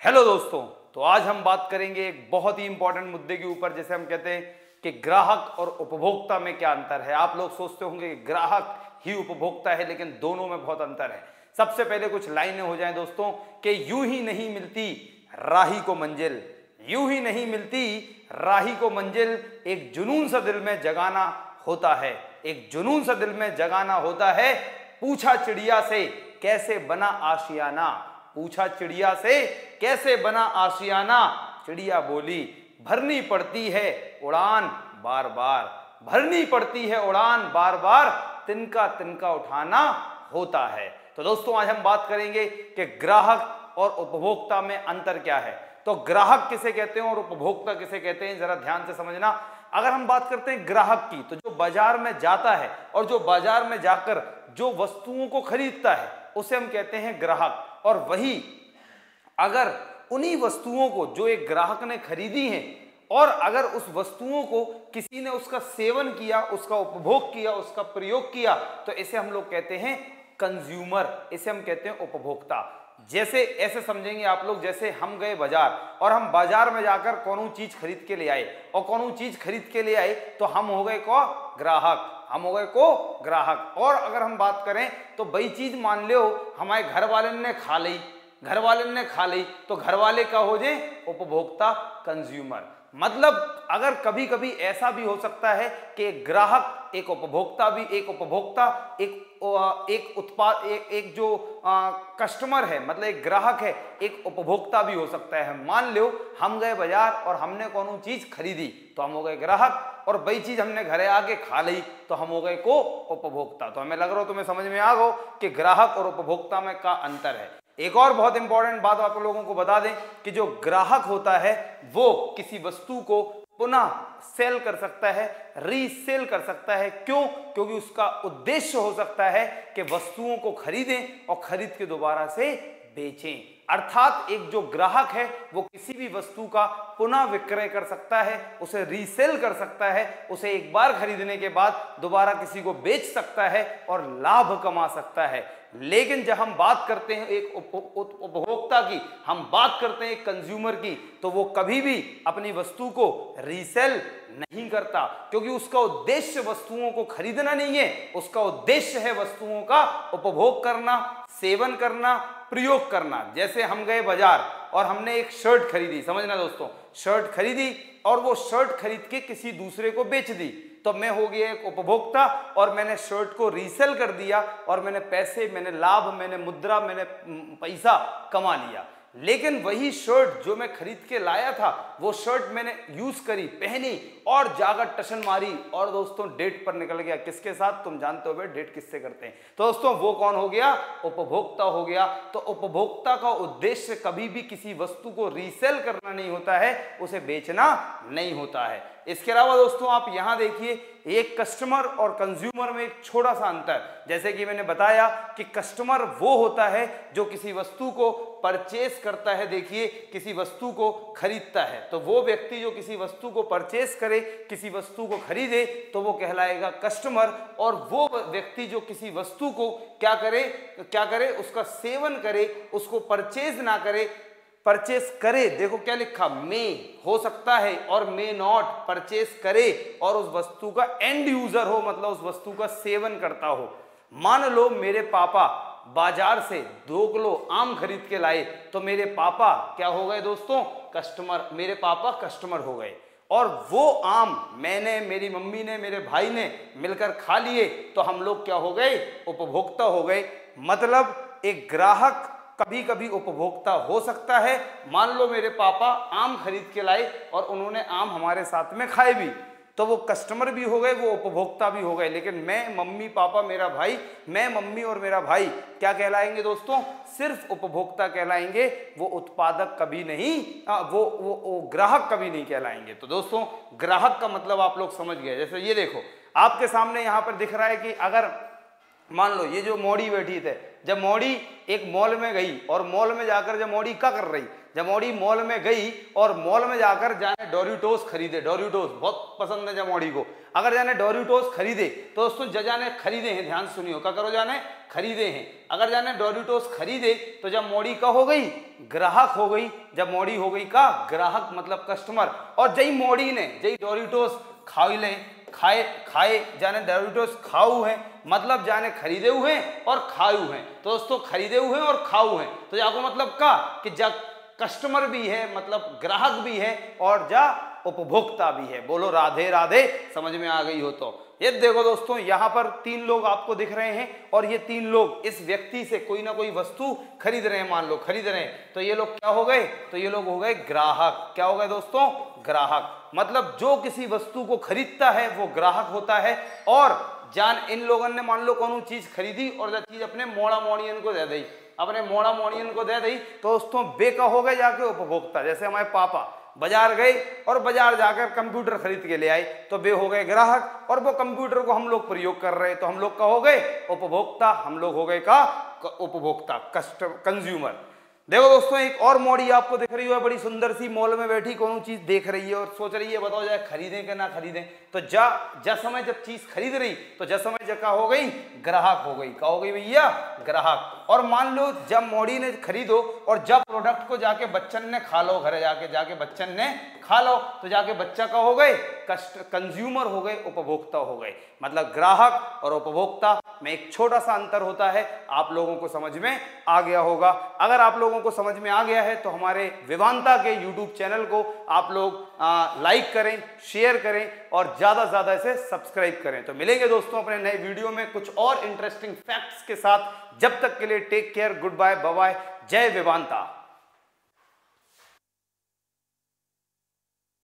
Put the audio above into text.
Hello दोस्तों, तो आज हम बात करेंगे एक बहुत ही इंपॉर्टेंट मुद्दे के ऊपर, जैसे हम कहते हैं कि ग्राहक और उपभोक्ता में क्या अंतर है। आप लोग सोचते होंगे कि ग्राहक ही उपभोक्ता है, लेकिन दोनों में बहुत अंतर है। सबसे पहले कुछ लाइनें हो जाएं दोस्तों कि यूं ही नहीं मिलती राही को मंजिल, यूं ही नहीं मिलती राही को मंजिल, एक जुनून सा दिल में जगाना होता है, एक जुनून सा दिल में जगाना होता है। पूछा चिड़िया से कैसे बना आशियाना, पूछा चिड़िया से कैसे बना आशियाना, चिड़िया बोली भरनी पड़ती है उड़ान बार बार, भरनी पड़ती है उड़ान बार बार, तिनका तिनका उठाना होता है। तो दोस्तों आज हम बात करेंगे कि ग्राहक और उपभोक्ता में अंतर क्या है। तो ग्राहक किसे कहते हैं और उपभोक्ता किसे कहते हैं, जरा ध्यान से समझना। अगर हम बात करते हैं ग्राहक की, तो जो बाजार में जाता है और जो बाजार में जाकर जो वस्तुओं को खरीदता है उसे हम कहते हैं ग्राहक। और वही अगर उन्हीं वस्तुओं को जो एक ग्राहक ने खरीदी हैं और अगर उस वस्तुओं को किसी ने उसका सेवन किया, उसका उपभोग किया, उसका प्रयोग किया, तो इसे हम लोग कहते हैं कंज्यूमर, इसे हम कहते हैं उपभोक्ता। जैसे ऐसे समझेंगे आप लोग, जैसे हम गए बाजार और हम बाजार में जाकर कौन चीज खरीद के ले आए और कौन चीज खरीद के ले आए, तो हम हो गए को ग्राहक, हम हो गए को ग्राहक। और अगर हम बात करें तो वही चीज मान लो हमारे घर वाले ने खा ली, घर वाले ने खा ली, तो घर वाले का हो जाए उपभोक्ता, कंज्यूमर। मतलब अगर कभी कभी ऐसा भी हो सकता है कि एक ग्राहक एक उपभोक्ता भी, एक उपभोक्ता एक उत्पाद एक जो कस्टमर है, मतलब एक ग्राहक है, एक उपभोक्ता भी हो सकता है। मान लो हम गए बाजार और हमने कौन चीज खरीदी तो हम हो गए ग्राहक, और वही चीज हमने घरे आके खा ली तो हम हो गए को उपभोक्ता। तो हमें लग रहा हो तुम्हें समझ में आ गो कि ग्राहक और उपभोक्ता में का अंतर है। एक और बहुत इंपॉर्टेंट बात आप लोगों को बता दें कि जो ग्राहक होता है वो किसी वस्तु को पुनः सेल कर सकता है, रीसेल कर सकता है। क्यों? क्योंकि उसका उद्देश्य हो सकता है कि वस्तुओं को खरीदें और खरीद के दोबारा से बेचें। अर्थात एक जो ग्राहक है वो किसी भी वस्तु का पुनः विक्रय कर सकता है, उसे रीसेल कर सकता है, उसे एक बार खरीदने के बाद दोबारा किसी को बेच सकता है और लाभ कमा सकता है। लेकिन जब हम बात करते हैं एक उपभोक्ता की, हम बात करते हैं एक कंज्यूमर की, तो वो कभी भी अपनी वस्तु को रीसेल नहीं करता, क्योंकि उसका उद्देश्य वस्तुओं को खरीदना नहीं है, उसका उद्देश्य है वस्तुओं का उपभोग करना, सेवन करना, प्रयोग करना। जैसे हम गए बाजार और हमने एक शर्ट खरीदी, समझना दोस्तों, शर्ट खरीदी और वो शर्ट खरीद के किसी दूसरे को बेच दी, तो मैं हो गया एक उपभोक्ता और मैंने शर्ट को रीसेल कर दिया और मैंने पैसे, मैंने लाभ, मैंने मुद्रा, मैंने पैसा कमा लिया। लेकिन वही शर्ट जो मैं खरीद के लाया था, वो शर्ट मैंने यूज करी, पहनी और जाकर टशन मारी और दोस्तों डेट पर निकल गया। किसके साथ? तुम जानते हो भाई डेट किससे करते हैं। तो दोस्तों वो कौन हो गया? उपभोक्ता हो गया। तो उपभोक्ता का उद्देश्य कभी भी किसी वस्तु को रीसेल करना नहीं होता है, उसे बेचना नहीं होता है। इसके अलावा दोस्तों आप यहां देखिए, एक कस्टमर और कंज्यूमर में एक छोटा सा अंतर, जैसे कि मैंने बताया कि कस्टमर वो होता है जो किसी वस्तु को परचेस करता है, देखिए किसी वस्तु को खरीदता है, तो वो व्यक्ति जो किसी वस्तु को परचेस करे, किसी वस्तु को खरीदे, तो वो कहलाएगा कस्टमर। और वो व्यक्ति जो किसी वस्तु को क्या करे, उसका सेवन करे, उसको परचेज ना करे, परचेस करे, देखो क्या लिखा, मे हो सकता है और मे नॉट, परचेस करे और उस वस्तु का एंड यूजर हो, मतलब उस वस्तु का सेवन करता हो। मान लो मेरे पापा बाजार से 2 किलो आम खरीद के लाए, तो मेरे पापा क्या हो गए दोस्तों? कस्टमर, मेरे पापा कस्टमर हो गए। और वो आम मैंने, मेरी मम्मी ने, मेरे भाई ने मिलकर खा लिए, तो हम लोग क्या हो गए? उपभोक्ता हो गए। मतलब एक ग्राहक कभी कभी उपभोक्ता हो सकता है। मान लो मेरे पापा आम खरीद के लाए और उन्होंने आम हमारे साथ में खाए भी, तो वो कस्टमर भी हो गए, वो उपभोक्ता भी हो गए। लेकिन मैं, मम्मी, पापा, मेरा भाई, मैं, मम्मी और मेरा भाई क्या कहलाएंगे दोस्तों? सिर्फ उपभोक्ता कहलाएंगे, वो उत्पादक कभी नहीं, वो ग्राहक कभी नहीं कहलाएंगे। तो दोस्तों ग्राहक का मतलब आप लोग समझ गए। जैसे ये देखो आपके सामने यहाँ पर दिख रहा है कि अगर मान लो ये जो मौड़ी बैठी थे, जब मौड़ी एक मॉल में गई और मॉल में जाकर जब मौड़ी क्या कर रही, जब मौड़ी मॉल में गई और मॉल में जाकर जाने डोरिटोस खरीदे, डोरिटोस बहुत पसंद है जब मौड़ी को, अगर जाने डोरिटोस खरीदे तो दोस्तों जाने खरीदे हैं, ध्यान सुनियो क्या करो जाने खरीदे हैं, अगर जाने डोरिटोस खरीदे तो जब मौड़ी का हो गई ग्राहक हो गई, जब मौड़ी हो गई का ग्राहक मतलब कस्टमर, और जई मौड़ी ने जई डोरिटोस खाए जाने डोरिटोस खाऊ है मतलब जाने खरीदे हुए और खाऊ हैं, तो दोस्तों खरीदे हुए और खाऊ हैं, तो जाको मतलब का कि जा कस्टमर भी है मतलब ग्राहक भी है और जा उपभोक्ता भी है। बोलो राधे राधे, समझ में आ गई हो तो। ये देखो दोस्तों यहाँ पर 3 लोग आपको दिख रहे हैं और ये 3 लोग इस व्यक्ति से कोई ना कोई वस्तु खरीद रहे हैं, मान लो खरीद रहे हैं, तो ये लोग क्या हो गए, तो ये लोग हो गए ग्राहक। क्या हो गए दोस्तों, ग्राहक, मतलब जो किसी वस्तु को खरीदता है वो ग्राहक होता है। और जान इन लोगों ने मान लो कौन चीज खरीदी और जो चीज अपने मोड़ा मोड़ियन को दे दी, अपने मोड़ा मोड़ियन को दे दी, तो दोस्तों बे का हो गए जाके उपभोक्ता। जैसे हमारे पापा बाजार गए और बाजार जाकर कंप्यूटर खरीद के ले आए, तो वे हो गए ग्राहक, और वो कंप्यूटर को हम लोग प्रयोग कर रहे हैं, तो हम लोग का हो गए उपभोक्ता, हम लोग हो गए का उपभोक्ता, कंज्यूमर। देखो दोस्तों एक और मौड़ी आपको दिख रही है, बड़ी सुंदर सी मॉल में बैठी कौन चीज देख रही है और सोच रही है बताओ जाए खरीदें कि ना खरीदें, तो जा समय जब चीज खरीद रही तो जा समय जगह हो गई ग्राहक हो गई, क्या हो गई भैया, ग्राहक। और मान लो जब मौड़ी ने खरीदो और जब प्रोडक्ट को जाके बच्चन ने खा लो, घर जाके बच्चन ने खा लो, तो जाके बच्चा का हो गए कंज्यूमर हो गए, उपभोक्ता हो गए। मतलब ग्राहक और उपभोक्ता में एक छोटा सा अंतर होता है, आप लोगों को समझ में आ गया होगा। अगर आप लोगों को समझ में आ गया है तो हमारे वेदांता के YouTube चैनल को आप लोग लाइक करें, शेयर करें और ज्यादा से ज्यादा इसे सब्सक्राइब करें। तो मिलेंगे दोस्तों अपने नए वीडियो में कुछ और इंटरेस्टिंग फैक्ट्स के साथ। जब तक के लिए take care, good bye, bye bye, जय वेदांता।